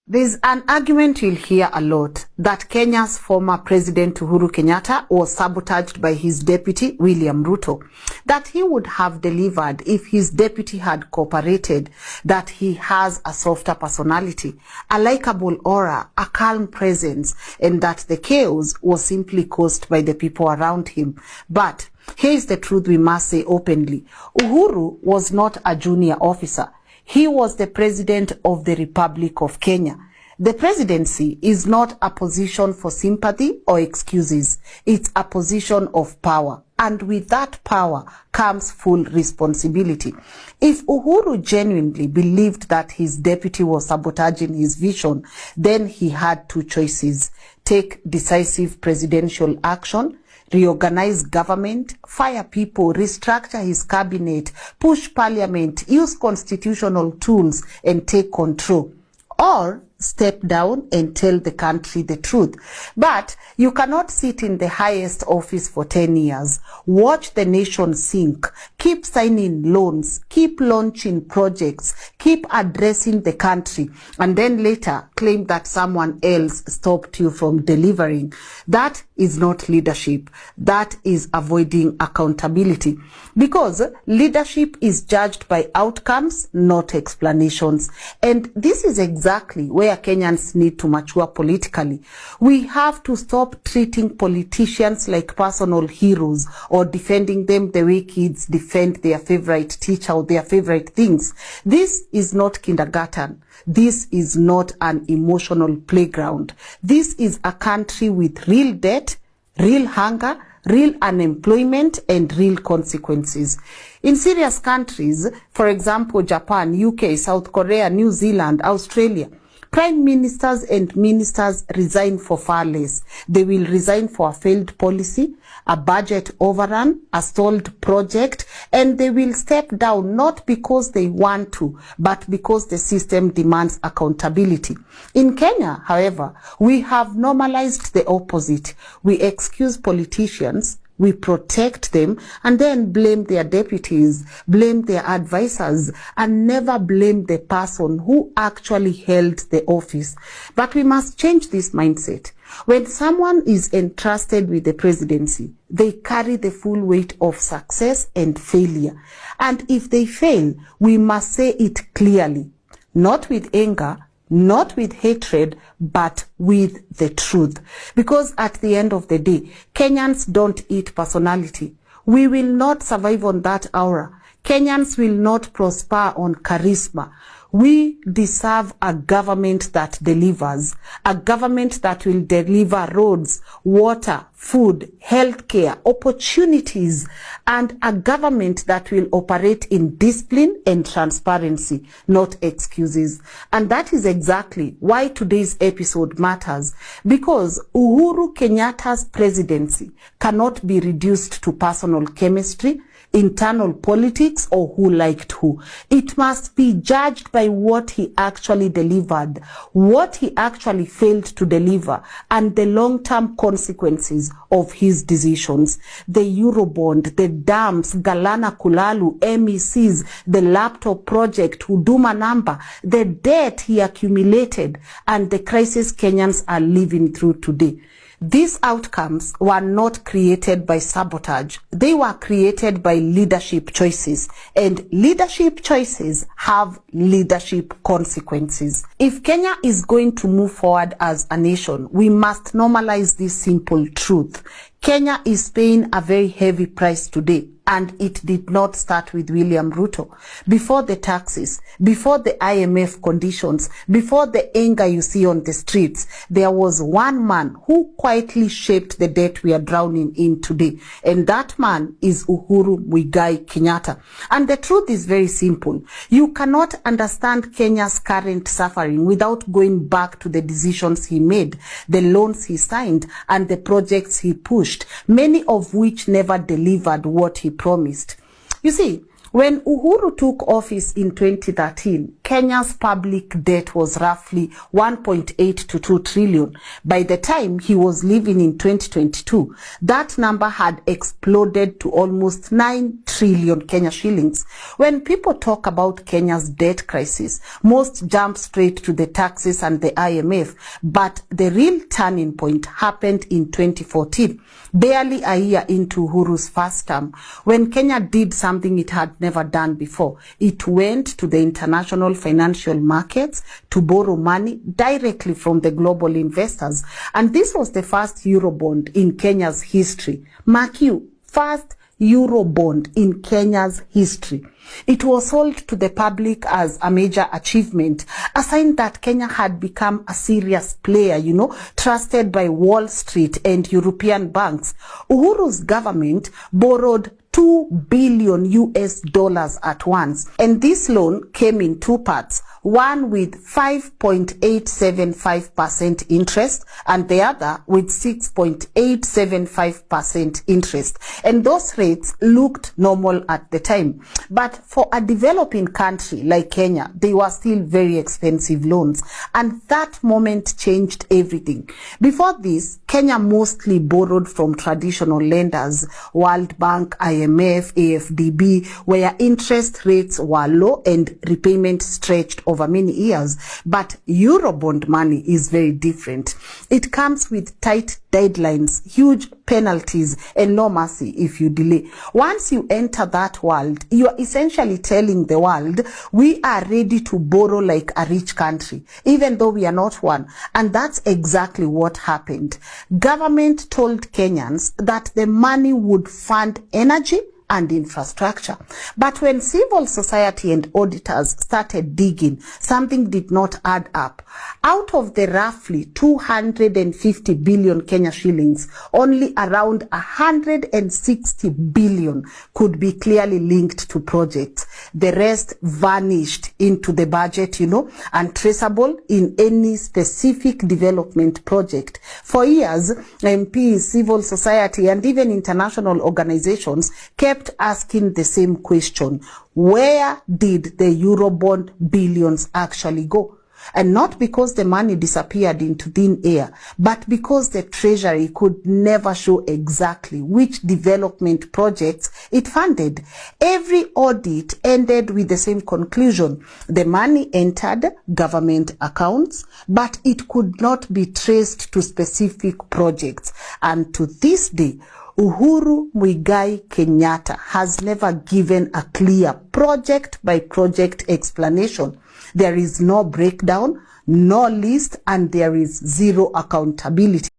There's an argument you'll hear a lot that Kenya's former President Uhuru Kenyatta was sabotaged by his deputy William Ruto, that he would have delivered if his deputy had cooperated, that he has a softer personality, a likable aura, a calm presence, and that the chaos was simply caused by the people around him. But here is the truth we must say openly. Uhuru was not a junior officer. He was the president of the Republic of Kenya. The presidency is not a position for sympathy or excuses. It's a position of power. And with that power comes full responsibility. If Uhuru genuinely believed that his deputy was sabotaging his vision, then he had two choices: take decisive presidential action, reorganize government, fire people, restructure his cabinet, push parliament, use constitutional tools, and take control. Or step down and tell the country the truth. But you cannot sit in the highest office for 10 years, watch the nation sink, keep signing loans, keep launching projects, keep addressing the country, and then later claim that someone else stopped you from delivering. That is not leadership. That is avoiding accountability. Because leadership is judged by outcomes, not explanations. And this is exactly where Kenyans need to mature politically. We have to stop treating politicians like personal heroes or defending them the way kids defend their favorite teacher or their favorite things. This is not kindergarten. This is not an emotional playground. This is a country with real debt, real hunger, real unemployment, and real consequences. In serious countries, for example, Japan, UK, South Korea, New Zealand, Australia, prime ministers and ministers resign for far less. They will resign for a failed policy, a budget overrun, a stalled project, and they will step down not because they want to, but because the system demands accountability. In Kenya, however, we have normalized the opposite. We excuse politicians, we protect them, and then blame their deputies, blame their advisors, and never blame the person who actually held the office. But we must change this mindset. When someone is entrusted with the presidency, they carry the full weight of success and failure. And if they fail, we must say it clearly, not with anger, not with hatred, but with the truth. Because at the end of the day, Kenyans don't eat personality. We will not survive on that aura. Kenyans will not prosper on charisma. We deserve a government that delivers, a government that will deliver roads, water, food, healthcare, opportunities, and a government that will operate in discipline and transparency, not excuses. And that is exactly why today's episode matters, because Uhuru Kenyatta's presidency cannot be reduced to personal chemistry, internal politics, or who liked who. It must be judged by what he actually delivered, what he actually failed to deliver, and the long-term consequences of his decisions. The Eurobond, the dams, Galana Kulalu, MECs, the laptop project, Huduma number, the debt he accumulated, and the crisis Kenyans are living through today. These outcomes were not created by sabotage. They were created by leadership choices, and leadership choices have leadership consequences. If Kenya is going to move forward as a nation, we must normalize this simple truth. Kenya is paying a very heavy price today, and it did not start with William Ruto. Before the taxes, before the IMF conditions, before the anger you see on the streets, there was one man who quietly shaped the debt we are drowning in today. And that man is Uhuru Muigai Kenyatta. And the truth is very simple. You cannot understand Kenya's current suffering without going back to the decisions he made, the loans he signed, and the projects he pushed, many of which never delivered what he promised. You see, When Uhuru took office in 2013, Kenya's public debt was roughly 1.8 to 2 trillion. By the time he was leaving in 2022, that number had exploded to almost 9 trillion Kenya shillings. When people talk about Kenya's debt crisis, most jump straight to the taxes and the IMF, but the real turning point happened in 2014, barely a year into Uhuru's first term, when Kenya did something it had never done before. It went to the international financial markets to borrow money directly from the global investors. And this was the first Eurobond in Kenya's history. Mark you, first Eurobond in Kenya's history. It was sold to the public as a major achievement, a sign that Kenya had become a serious player, trusted by Wall Street and European banks. Uhuru's government borrowed $2 billion at once. And this loan came in two parts, one with 5.875% interest and the other with 6.875% interest. And those rates looked normal at the time. But for a developing country like Kenya, they were still very expensive loans. And that moment changed everything. Before this, Kenya mostly borrowed from traditional lenders, World Bank, IMF, AFDB, where interest rates were low and repayment stretched over many years. But Eurobond money is very different. It comes with tight deadlines, huge penalties, and no mercy if you delay. Once you enter that world, you are essentially telling the world, we are ready to borrow like a rich country, even though we are not one. And that's exactly what happened. Government told Kenyans that the money would fund energy and infrastructure. But when civil society and auditors started digging, something did not add up. Out of the roughly 250 billion Kenya shillings, only around 160 billion could be clearly linked to projects. The rest vanished into the budget, untraceable in any specific development project. For years, MPs, civil society, and even international organizations kept asking the same question: where did the Eurobond billions actually go? And not because the money disappeared into thin air, but because the Treasury could never show exactly which development projects it funded. Every audit ended with the same conclusion: the money entered government accounts, but it could not be traced to specific projects. And to this day, Uhuru Muigai Kenyatta has never given a clear project-by-project explanation. There is no breakdown, no list, and there is zero accountability.